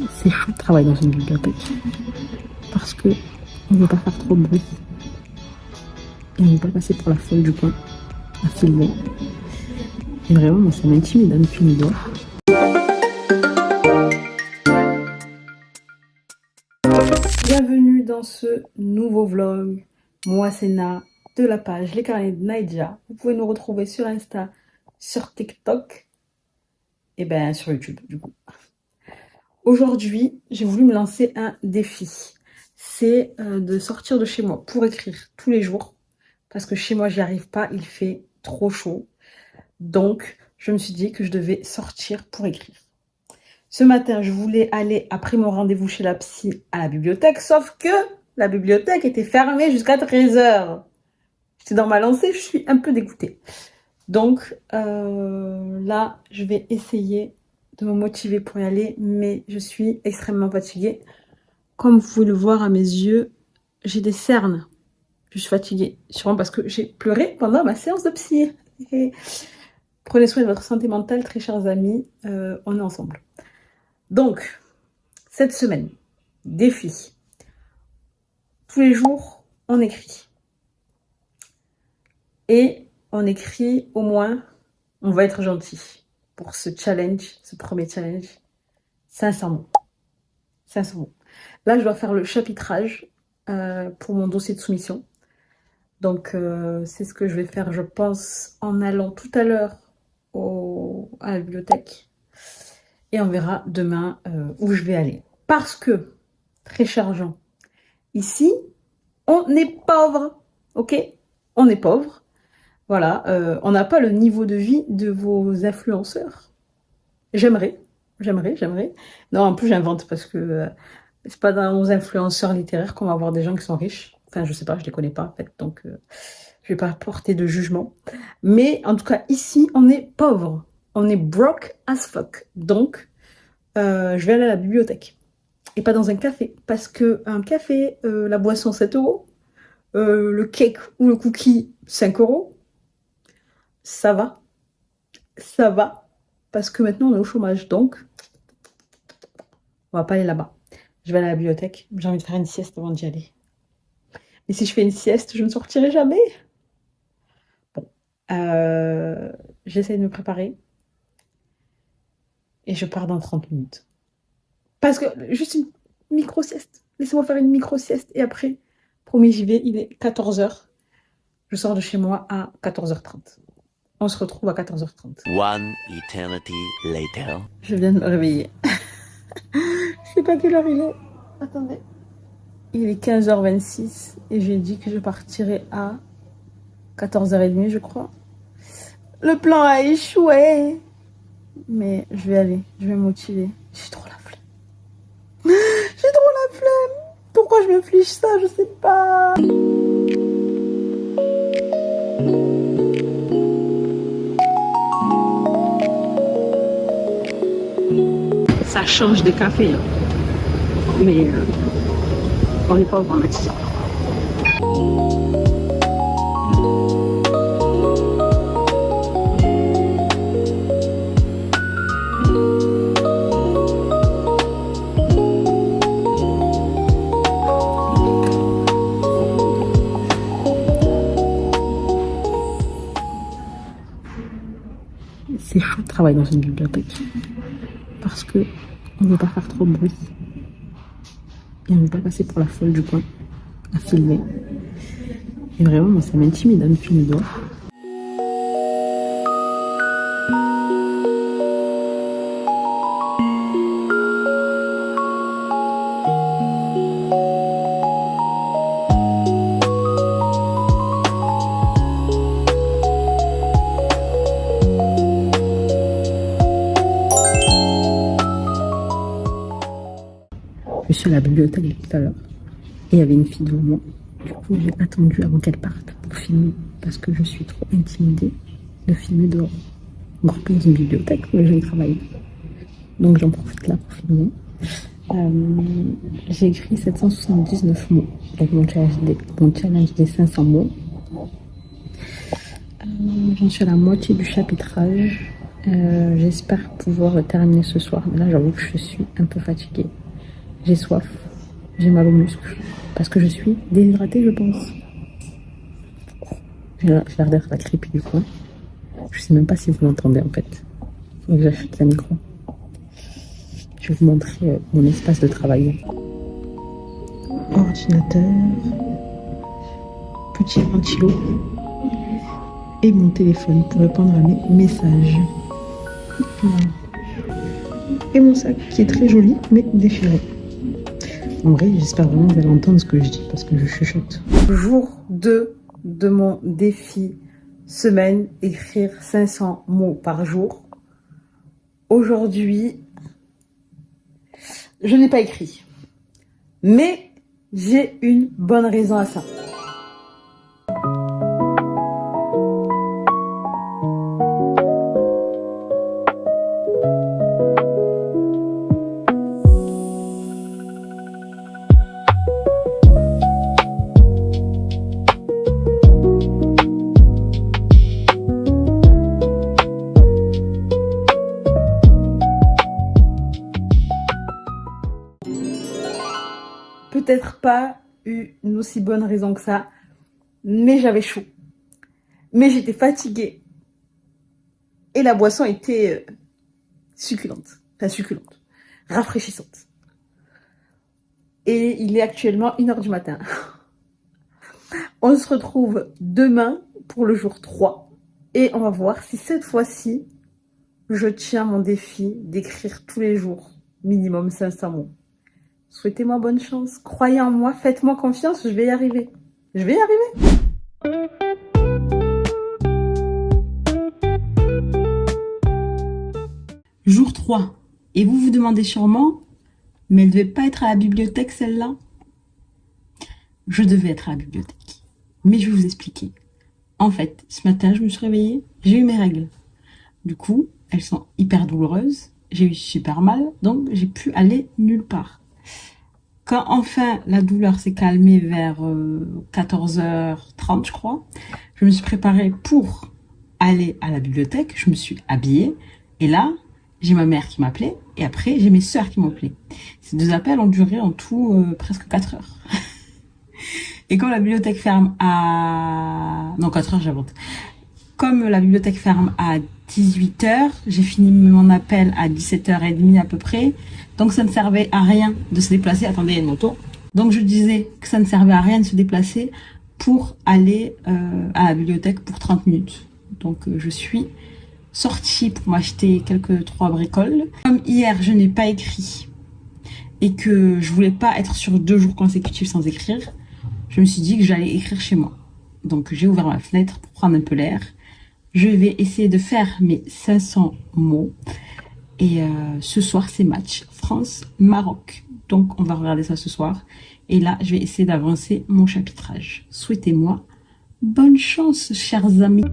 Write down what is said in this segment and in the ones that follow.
C'est chaud de travailler dans une bibliothèque parce que on ne veut pas faire trop de bruit et on ne veut pas passer pour la folle du coin à filmer. Et vraiment, moi, ça m'intimide de filmer dehors. Bienvenue dans ce nouveau vlog. Moi, c'est Na de la page Les Carnets de Naïdja. Vous pouvez nous retrouver sur Insta, sur TikTok et ben sur YouTube du coup. Aujourd'hui, j'ai voulu me lancer un défi. C'est de sortir de chez moi pour écrire tous les jours. Parce que chez moi, j'y arrive pas, il fait trop chaud. Donc, je me suis dit que je devais sortir pour écrire. Ce matin, je voulais aller, après mon rendez-vous chez la psy, à la bibliothèque. Sauf que la bibliothèque était fermée jusqu'à 13 h. J'étais dans ma lancée, je suis un peu dégoûtée. Donc, là, je vais essayer de me motiver pour y aller, mais je suis extrêmement fatiguée. Comme vous pouvez le voir à mes yeux, j'ai des cernes. Je suis fatiguée, sûrement parce que j'ai pleuré pendant ma séance de psy. Prenez soin de votre santé mentale, très chers amis, on est ensemble. Donc, cette semaine, défi. Tous les jours, on écrit. Et on écrit au moins, on va être gentil. Pour ce challenge, ce premier challenge, 500 mots. 500 mots. Là, je dois faire le chapitrage pour mon dossier de soumission. Donc, c'est ce que je vais faire, je pense, en allant tout à l'heure à la bibliothèque. Et on verra demain où je vais aller. Parce que, très cher Jean, ici, on est pauvre. Ok? On est pauvre. Voilà, on n'a pas le niveau de vie de vos influenceurs. J'aimerais. Non, en plus, j'invente parce que c'est pas dans nos influenceurs littéraires qu'on va avoir des gens qui sont riches. Enfin, je sais pas, je les connais pas, en fait, donc je vais pas porter de jugement. Mais en tout cas, ici, on est pauvre. On est broke as fuck. Donc, je vais aller à la bibliothèque. Et pas dans un café. Parce que un café, la boisson, 7 €. Le cake ou le cookie, 5 €. Ça va. Ça va. Parce que maintenant, on est au chômage. Donc, on va pas aller là-bas. Je vais aller à la bibliothèque. J'ai envie de faire une sieste avant d'y aller. Et si je fais une sieste, je ne sortirai jamais. Bon. J'essaie de me préparer. Et je pars dans 30 minutes. Parce que, juste une micro-sieste. Laissez-moi faire une micro-sieste. Et après, promis, j'y vais. Il est 14 h. Je sors de chez moi à 14 h 30. On se retrouve à 14 h 30. One eternity later. Je viens de me réveiller. Je sais pas quelle heure il est. Attendez. Il est 15 h 26 et j'ai dit que je partirais à 14 h 30, je crois. Le plan a échoué. Mais je vais aller, je vais me motiver. J'ai trop la flemme. J'ai trop la flemme. Pourquoi je m'inflige ça, je sais pas. Ça change des cafés. Hein. Mais on n'est pas vraiment ici. C'est chaud de travailler dans une bibliothèque parce que on ne veut pas faire trop de bruit et on ne veut pas passer pour la folle du coin à filmer. Et vraiment, moi, ça m'intimide de filmer dehors. Je suis à la bibliothèque tout à l'heure et il y avait une fille devant moi. Du coup, j'ai attendu avant qu'elle parte pour filmer parce que je suis trop intimidée de filmer dehors. Encore plus dans une bibliothèque où je travaille. Donc j'en profite là pour filmer. J'ai écrit 779 mots. Donc mon challenge des 500 mots. J'en suis à la moitié du chapitrage. J'espère pouvoir le terminer ce soir. Mais là, j'avoue que je suis un peu fatiguée. J'ai soif. J'ai mal aux muscles. Parce que je suis déshydratée, je pense. J'ai l'air d'être la creepy du coin. Je sais même pas si vous l'entendez en fait. Faut que j'achète un micro. Je vais vous montrer mon espace de travail. Ordinateur. Petit ventilo. Et mon téléphone pour répondre à mes messages. Voilà. Et mon sac qui est très joli mais déchiré. En vrai, j'espère vraiment que vous allez entendre ce que je dis parce que je chuchote. Jour 2 de mon défi semaine, écrire 500 mots par jour. Aujourd'hui, je n'ai pas écrit. Mais j'ai une bonne raison à ça. Peut-être pas eu une aussi bonne raison que ça, mais j'avais chaud. Mais j'étais fatiguée. Et la boisson était succulente. Enfin, succulente. Rafraîchissante. Et il est actuellement 1h du matin. On se retrouve demain pour le jour 3. Et on va voir si cette fois-ci, je tiens mon défi d'écrire tous les jours minimum 500 mots. Souhaitez-moi bonne chance. Croyez en moi, faites-moi confiance, je vais y arriver. Je vais y arriver. Jour 3. Et vous vous demandez sûrement, mais elle ne devait pas être à la bibliothèque celle-là? Je devais être à la bibliothèque. Mais je vais vous expliquer. En fait, ce matin, je me suis réveillée, j'ai eu mes règles. Du coup, elles sont hyper douloureuses, j'ai eu super mal, donc j'ai pu aller nulle part. Quand enfin la douleur s'est calmée vers 14h30, je crois, je me suis préparée pour aller à la bibliothèque, je me suis habillée, et là, j'ai ma mère qui m'appelait, et après, j'ai mes sœurs qui m'appelaient. Ces 2 appels ont duré en tout presque 4 heures. Et comme la bibliothèque ferme à... Non, 4 heures, j'invente. Comme la bibliothèque ferme à 18h, j'ai fini mon appel à 17h30 à peu près. Donc ça ne servait à rien de se déplacer. Attendez, il y a une moto. Donc je disais que ça ne servait à rien de se déplacer pour aller à la bibliothèque pour 30 minutes. Donc je suis sortie pour m'acheter 3 bricoles. Comme hier, je n'ai pas écrit et que je voulais pas être sur 2 jours consécutifs sans écrire, je me suis dit que j'allais écrire chez moi. Donc j'ai ouvert ma fenêtre pour prendre un peu l'air. Je vais essayer de faire mes 500 mots. Et ce soir, c'est match France-Maroc. Donc, on va regarder ça ce soir. Et là, je vais essayer d'avancer mon chapitrage. Souhaitez-moi bonne chance, chers amis.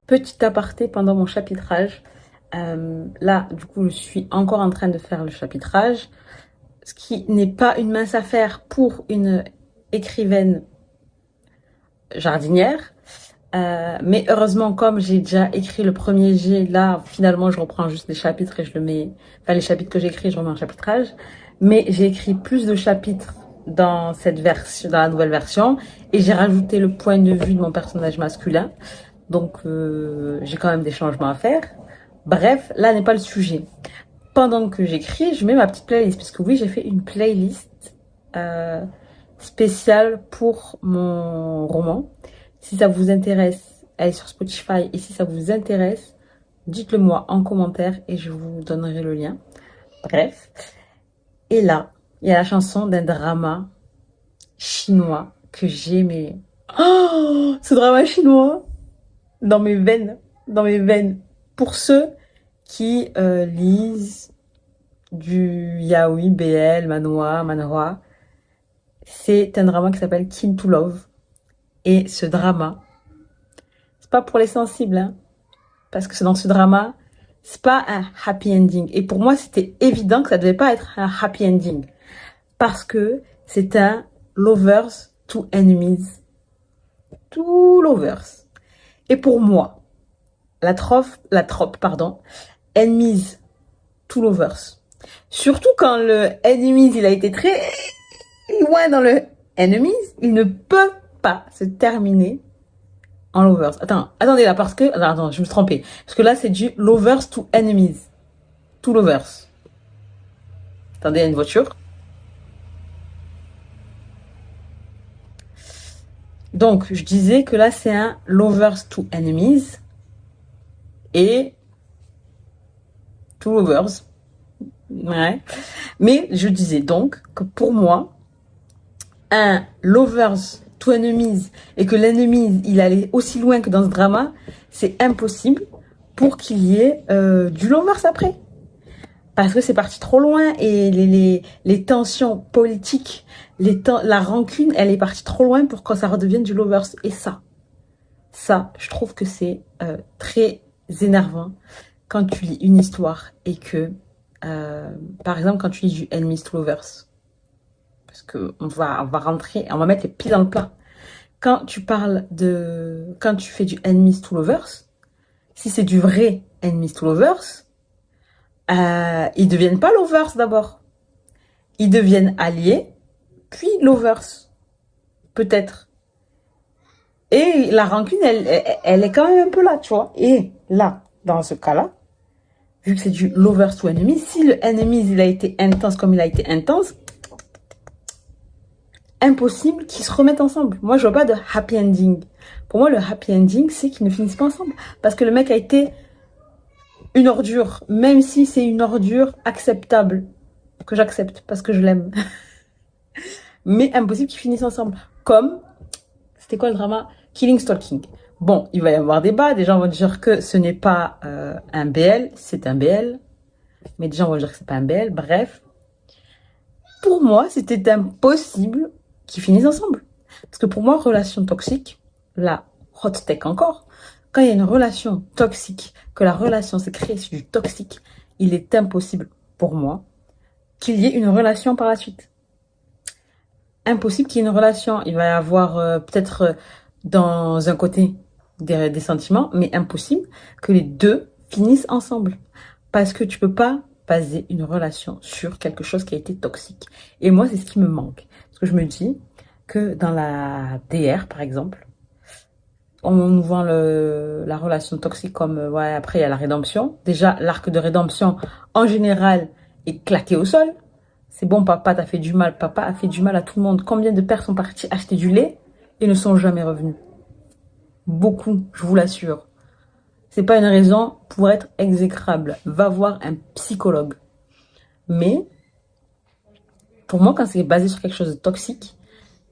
Petit aparté pendant mon chapitrage. Là, du coup, je suis encore en train de faire le chapitrage. Ce qui n'est pas une mince affaire pour une écrivaine jardinière. Mais heureusement, comme j'ai déjà écrit le premier jet, là, finalement, je reprends juste les chapitres et je le mets... Enfin, les chapitres que j'ai écrits, je remets en chapitrage. Mais j'ai écrit plus de chapitres dans cette version, dans la nouvelle version, et j'ai rajouté le point de vue de mon personnage masculin. Donc, j'ai quand même des changements à faire. Bref, là n'est pas le sujet. Pendant que j'écris, je mets ma petite playlist, puisque oui, j'ai fait une playlist spéciale pour mon roman. Si ça vous intéresse, allez sur Spotify, et si ça vous intéresse, dites-le moi en commentaire et je vous donnerai le lien. Bref. Et là, il y a la chanson d'un drama chinois que j'ai, mais... Oh, ce drama chinois dans mes veines, dans mes veines. Pour ceux qui lisent du yaoi, BL, manhwa, c'est un drama qui s'appelle Kin to Love. Et ce drama, c'est pas pour les sensibles, hein, parce que c'est dans ce drama, c'est pas un happy ending. Et pour moi, c'était évident que ça devait pas être un happy ending, parce que c'est un lovers to enemies, to lovers. Et pour moi, la trope, enemies to lovers. Surtout quand le enemies, il a été très loin dans le enemies, il ne peut pas se terminer en lovers. Attendez là, parce que... Attends, je me suis trompée. Parce que là, c'est du lovers to enemies. To lovers. Attendez, il y a une voiture. Donc, je disais que là, c'est un lovers to enemies et to lovers. Ouais. Mais je disais donc que pour moi, un lovers to enemies et que l'ennemi il allait aussi loin que dans ce drama, c'est impossible pour qu'il y ait du lovers après. Parce que c'est parti trop loin et les tensions politiques, la rancune, elle est partie trop loin pour que ça redevienne du lovers. Et ça, je trouve que c'est très énervant quand tu lis une histoire et que, par exemple, quand tu lis du enemies to lovers, parce que on va rentrer, on va mettre les pieds dans le plat. Quand tu fais du enemies to lovers, si c'est du vrai enemies to lovers, ils deviennent pas lovers d'abord. Ils deviennent alliés, puis lovers. Peut-être. Et la rancune, elle est quand même un peu là, tu vois. Et là, dans ce cas-là, vu que c'est du lovers to enemies, si le enemies, il a été intense comme il a été intense, impossible qu'ils se remettent ensemble. Moi, je vois pas de happy ending. Pour moi, le happy ending, c'est qu'ils ne finissent pas ensemble. Parce que le mec a été une ordure, même si c'est une ordure acceptable, que j'accepte parce que je l'aime. Mais impossible qu'ils finissent ensemble. Comme, c'était quoi le drama? Killing Stalking. Bon, il va y avoir débat. Des gens vont dire que ce n'est pas un BL, c'est un BL. Mais des gens vont dire que c'est pas un BL. Bref. Pour moi, c'était impossible qu'ils finissent ensemble. Parce que pour moi, relation toxique, la hot tech encore, quand il y a une relation toxique, que la relation s'est créée sur du toxique, il est impossible pour moi qu'il y ait une relation par la suite. Impossible qu'il y ait une relation. Il va y avoir peut-être dans un côté des sentiments, mais impossible que les deux finissent ensemble. Parce que tu peux pas baser une relation sur quelque chose qui a été toxique. Et moi, c'est ce qui me manque. Parce que je me dis que dans la DR, par exemple, on nous vend la relation toxique comme, ouais, après il y a la rédemption. Déjà, l'arc de rédemption, en général, est claqué au sol. C'est bon, papa t'a fait du mal. Papa a fait du mal à tout le monde. Combien de pères sont partis acheter du lait et ne sont jamais revenus? Beaucoup, je vous l'assure. C'est pas une raison pour être exécrable. Va voir un psychologue. Mais, pour moi, quand c'est basé sur quelque chose de toxique,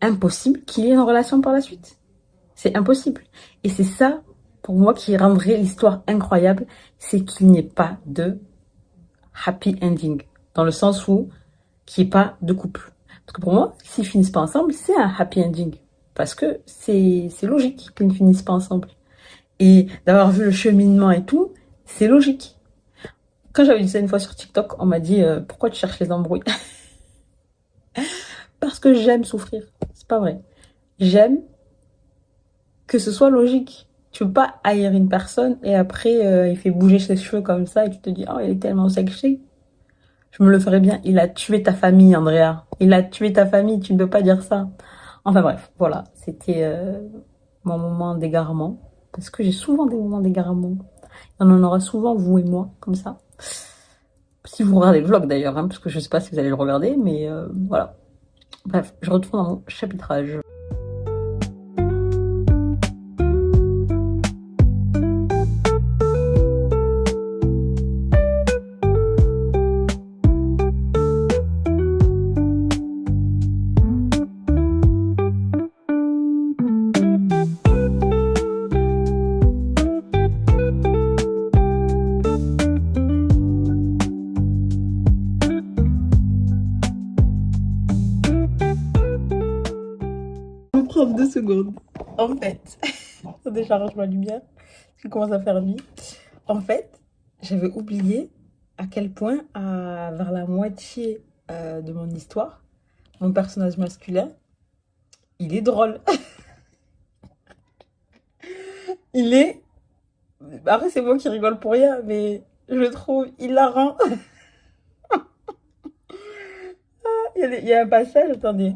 impossible qu'il y ait une relation par la suite. C'est impossible. Et c'est ça, pour moi, qui rendrait l'histoire incroyable, c'est qu'il n'y ait pas de happy ending. Dans le sens où, qu'il n'y ait pas de couple. Parce que pour moi, s'ils finissent pas ensemble, c'est un happy ending. Parce que c'est logique qu'ils ne finissent pas ensemble. Et d'avoir vu le cheminement et tout, c'est logique. Quand j'avais dit ça une fois sur TikTok, on m'a dit pourquoi tu cherches les embrouilles? Parce que j'aime souffrir. C'est pas vrai. J'aime que ce soit logique. Tu peux pas haïr une personne et après il fait bouger ses cheveux comme ça et tu te dis oh il est tellement sexy. Je me le ferais bien. Il a tué ta famille, Andrea. Il a tué ta famille, tu ne peux pas dire ça. Enfin bref, voilà. C'était mon moment d'égarement. Parce que j'ai souvent des moments d'égarement. On en aura souvent, vous et moi, comme ça. Si vous regardez le vlog d'ailleurs, hein, parce que je sais pas si vous allez le regarder, mais voilà. Bref, je retourne dans mon chapitrage. Je vais prendre 2 secondes. En fait, déjà range ma lumière, parce qu'il commence à faire nuit. En fait, j'avais oublié à quel point, vers la moitié de mon histoire, mon personnage masculin, il est drôle. Il est... Après, c'est moi qui rigole pour rien, mais je le trouve hilarant. Il y a un passage, attendez.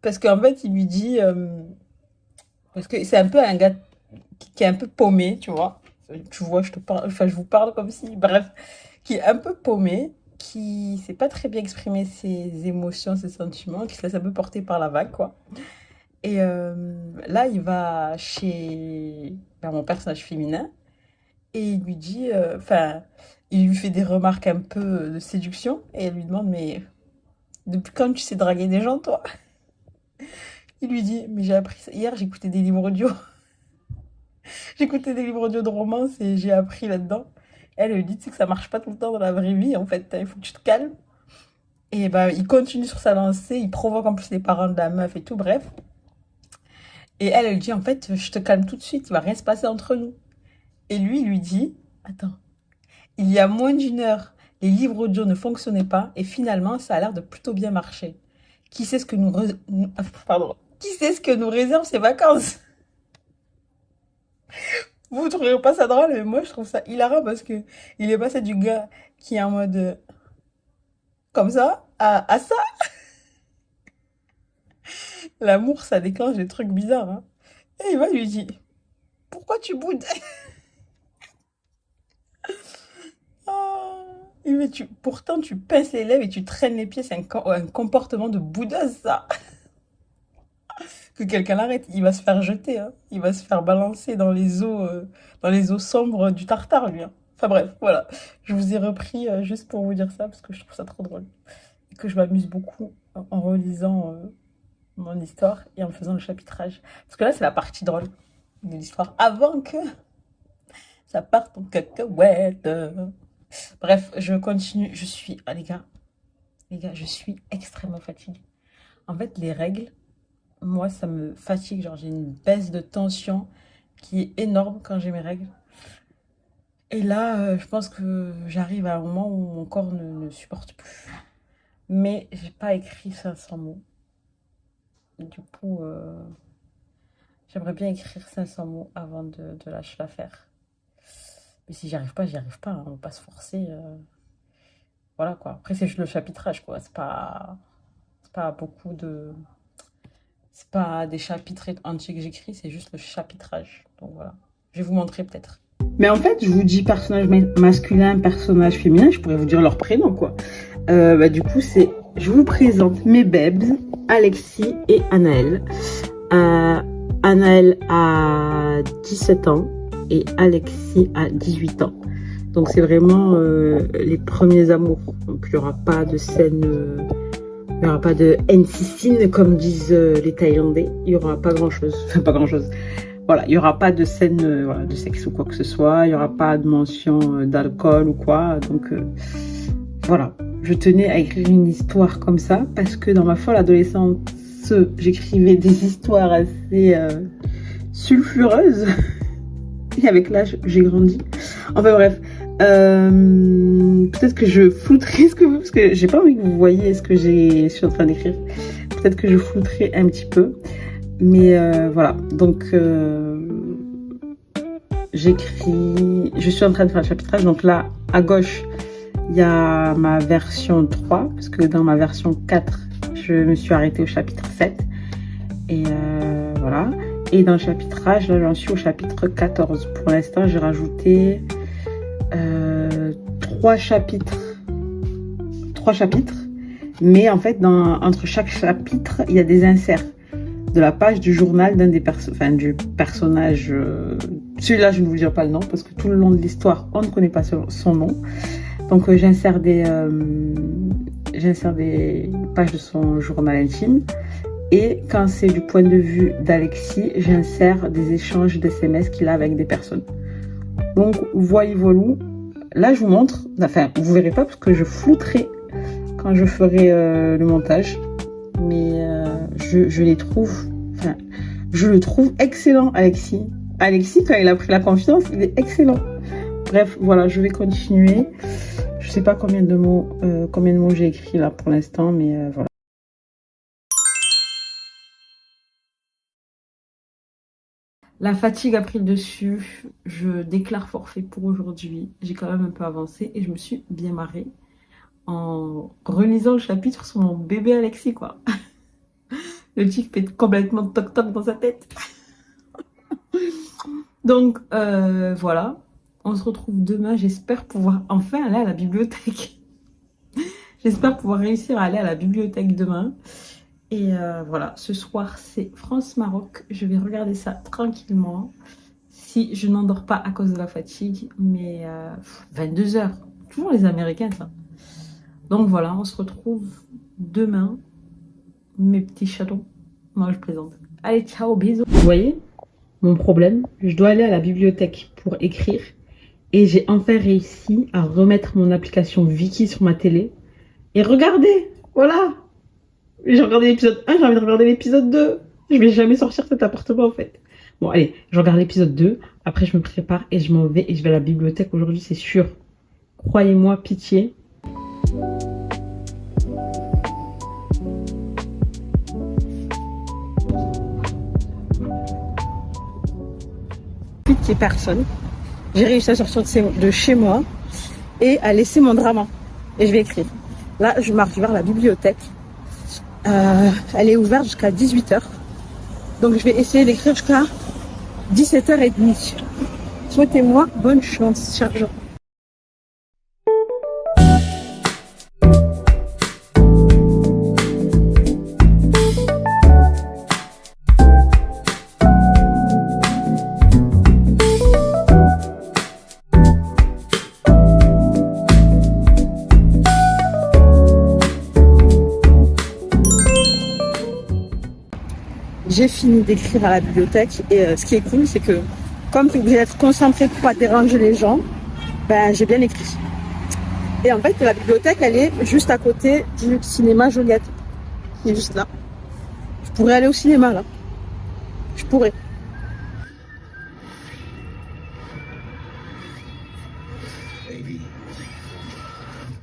Parce qu'en fait, il lui dit... parce que c'est un peu un gars qui est un peu paumé, tu vois. Tu vois, je te parle, enfin, je vous parle comme si... Bref, qui est un peu paumé, qui sait pas très bien exprimer ses émotions, ses sentiments, qui se laisse un peu porter par la vague, quoi. Et là, il va vers mon personnage féminin et il lui dit, enfin, il lui fait des remarques un peu de séduction et elle lui demande, mais depuis quand tu sais draguer des gens, toi? Il lui dit, mais j'ai appris ça. Hier, j'écoutais des livres audio. J'écoutais des livres audio de romance et j'ai appris là-dedans. Elle lui dit, tu sais que ça marche pas tout le temps dans la vraie vie, en fait, il faut que tu te calmes. Et bah, il continue sur sa lancée, il provoque en plus les parents de la meuf et tout, bref. Et elle dit, en fait, je te calme tout de suite, il va rien se passer entre nous. Et lui, il lui dit, attends, il y a moins d'1 heure, les livres audio ne fonctionnaient pas et finalement, ça a l'air de plutôt bien marcher. Qui sait ce que pardon. Qui sait ce que nous réservent ces vacances? Vous ne trouverez pas ça drôle, mais moi, je trouve ça hilarant parce que il est passé du gars qui est en mode comme ça à ça. L'amour, ça déclenche des trucs bizarres, hein. Et il va lui dire, pourquoi tu boudes? Ah, mais pourtant, tu pinces les lèvres et tu traînes les pieds. C'est un comportement de boudeuse, ça. Que quelqu'un l'arrête, il va se faire jeter, hein. Il va se faire balancer dans les eaux sombres du Tartare, lui, hein. Enfin bref, voilà. Je vous ai repris juste pour vous dire ça, parce que je trouve ça trop drôle. Et que je m'amuse beaucoup en relisant mon histoire et en faisant le chapitrage. Parce que là, c'est la partie drôle de l'histoire, avant que ça parte en cacahuète. Bref, je continue. Ah, les gars, je suis extrêmement fatiguée. En fait, les règles, moi, ça me fatigue. Genre, j'ai une baisse de tension qui est énorme quand j'ai mes règles. Et là, je pense que j'arrive à un moment où mon corps ne supporte plus. Mais j'ai pas écrit 500 mots. Du coup, j'aimerais bien écrire 500 mots avant de lâcher l'affaire. Mais si j'y arrive pas, hein. On va pas se forcer. Voilà, quoi. Après, c'est juste le chapitrage, quoi. C'est pas beaucoup de... C'est pas des chapitres entiers que j'écris, c'est juste le chapitrage. Donc voilà. Je vais vous montrer peut-être. Mais en fait, je vous dis personnage masculin, personnage féminin, je pourrais vous dire leur prénom, quoi. Du coup, je vous présente mes babes, Alexis et Anaël. Anaël a 17 ans et Alexis a 18 ans. Donc c'est vraiment les premiers amours. Donc il n'y aura pas de scène... il n'y aura pas de N6 comme disent les Thaïlandais. Il n'y aura pas grand-chose. Enfin, pas grand-chose. Voilà, il n'y aura pas de scène de sexe ou quoi que ce soit. Il n'y aura pas de mention d'alcool ou quoi. Donc, voilà. Je tenais à écrire une histoire comme ça parce que dans ma folle adolescence, j'écrivais des histoires assez sulfureuses. Et avec l'âge, j'ai grandi. Enfin bref. Peut-être que je flouterai parce que j'ai pas envie que vous voyez ce que je suis en train d'écrire. Peut-être que je flouterai un petit peu. Mais voilà. Donc, je suis en train de faire le chapitrage. Donc là, à gauche, Il y a ma version 3, parce que dans ma version 4, je me suis arrêtée au chapitre 7. Et voilà. Et dans le chapitrage, là, j'en suis au chapitre 14. Pour l'instant, j'ai rajouté 3 chapitres. 3 chapitres. Mais en fait, entre chaque chapitre, il y a des inserts de la page du journal d'un des du personnage. Celui-là, je ne vous dirai pas le nom parce que tout le long de l'histoire, on ne connaît pas son nom. Donc, j'insère des pages de son journal intime. Et quand c'est du point de vue d'Alexis, j'insère des échanges d'SMS qu'il a avec des personnes. Donc, voilà. Là, je vous montre. Enfin, vous verrez pas parce que je flouterai quand je ferai le montage. Mais je les trouve... Enfin, je le trouve excellent, Alexis. Alexis, quand il a pris la confiance, il est excellent. Bref, voilà, je vais continuer. Je sais pas combien de mots j'ai écrit là pour l'instant, mais voilà. La fatigue a pris le dessus. Je déclare forfait pour aujourd'hui. J'ai quand même un peu avancé et je me suis bien marrée en relisant le chapitre sur mon bébé Alexis, quoi. Le type fait complètement toc-toc dans sa tête. Donc, voilà. On se retrouve demain. J'espère pouvoir enfin aller à la bibliothèque. J'espère pouvoir réussir à aller à la bibliothèque demain. Et voilà, ce soir, c'est France-Maroc. Je vais regarder ça tranquillement. Si je n'endors pas à cause de la fatigue. Mais 22 h. Toujours les Américains, ça. Donc voilà, on se retrouve demain. Mes petits chatons. Moi, je plaisante. Allez, ciao, bisous. Vous voyez, mon problème, je dois aller à la bibliothèque pour écrire. Et j'ai enfin réussi à remettre mon application Viki sur ma télé. Et regardez, voilà. J'ai regardé l'épisode 1, j'ai envie de regarder l'épisode 2. Je vais jamais sortir de cet appartement, en fait. Bon, allez, je regarde l'épisode 2. Après, je me prépare et je m'en vais. Et je vais à la bibliothèque aujourd'hui, c'est sûr. Croyez-moi, pitié. Pitié personne. J'ai réussi à sortir de chez moi et à laisser mon drama. Et je vais écrire. Là, je marche vers la bibliothèque. Elle est ouverte jusqu'à 18 h. Donc, je vais essayer d'écrire jusqu'à 17 h30. Souhaitez-moi bonne chance, chers gens. J'ai fini d'écrire à la bibliothèque et ce qui est cool, c'est que comme tu es obligé d'être concentré pour pas déranger les gens, ben j'ai bien écrit. Et en fait, la bibliothèque, elle est juste à côté du cinéma Joliette. Il est juste là. Je pourrais aller au cinéma, là. Je pourrais. Baby,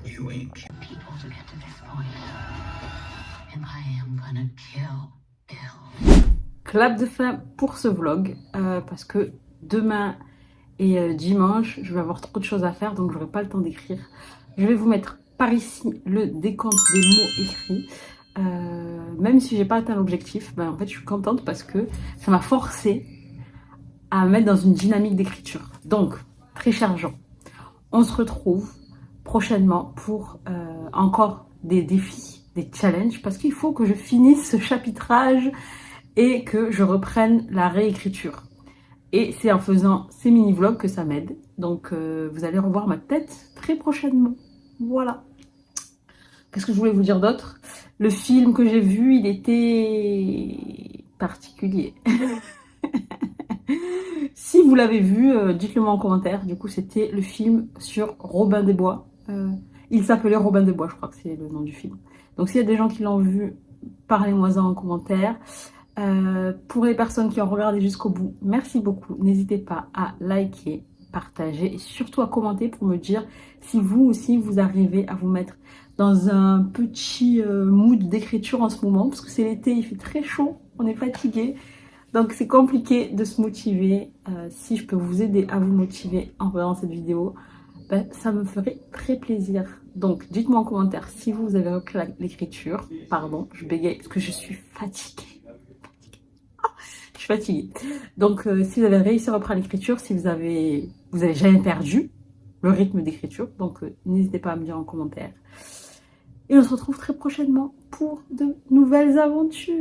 you ain't people to get to this point. And I am gonna kill Bill. Clap de fin pour ce vlog, parce que demain et dimanche, je vais avoir trop de choses à faire, donc j'aurai pas le temps d'écrire. Je vais vous mettre par ici le décompte des mots écrits. Même si j'ai pas atteint l'objectif, ben en fait je suis contente parce que ça m'a forcé à me mettre dans une dynamique d'écriture. Donc, très chers gens, on se retrouve prochainement pour encore des défis, des challenges, parce qu'il faut que je finisse ce chapitrage et que je reprenne la réécriture. Et c'est en faisant ces mini-vlogs que ça m'aide. Donc, vous allez revoir ma tête très prochainement. Voilà. Qu'est-ce que je voulais vous dire d'autre? Le film que j'ai vu, il était particulier. Si vous l'avez vu, dites-le moi en commentaire. Du coup, c'était le film sur Robin des Bois. Il s'appelait Robin des Bois, je crois que c'est le nom du film. Donc, s'il y a des gens qui l'ont vu, parlez-moi-en en commentaire. Pour les personnes qui ont regardé jusqu'au bout, merci beaucoup. N'hésitez pas à liker, partager et surtout à commenter pour me dire si vous aussi vous arrivez à vous mettre dans un petit mood d'écriture en ce moment, parce que c'est l'été, il fait très chaud, on est fatigué, donc c'est compliqué de se motiver. Si je peux vous aider à vous motiver en regardant cette vidéo, ben, ça me ferait très plaisir. Donc, dites-moi en commentaire si vous avez repris l'écriture. Pardon, je bégaye parce que je suis fatiguée. Je suis fatiguée. Donc, si vous avez réussi à reprendre l'écriture, si vous avez jamais perdu le rythme d'écriture, donc n'hésitez pas à me dire en commentaire. Et on se retrouve très prochainement pour de nouvelles aventures.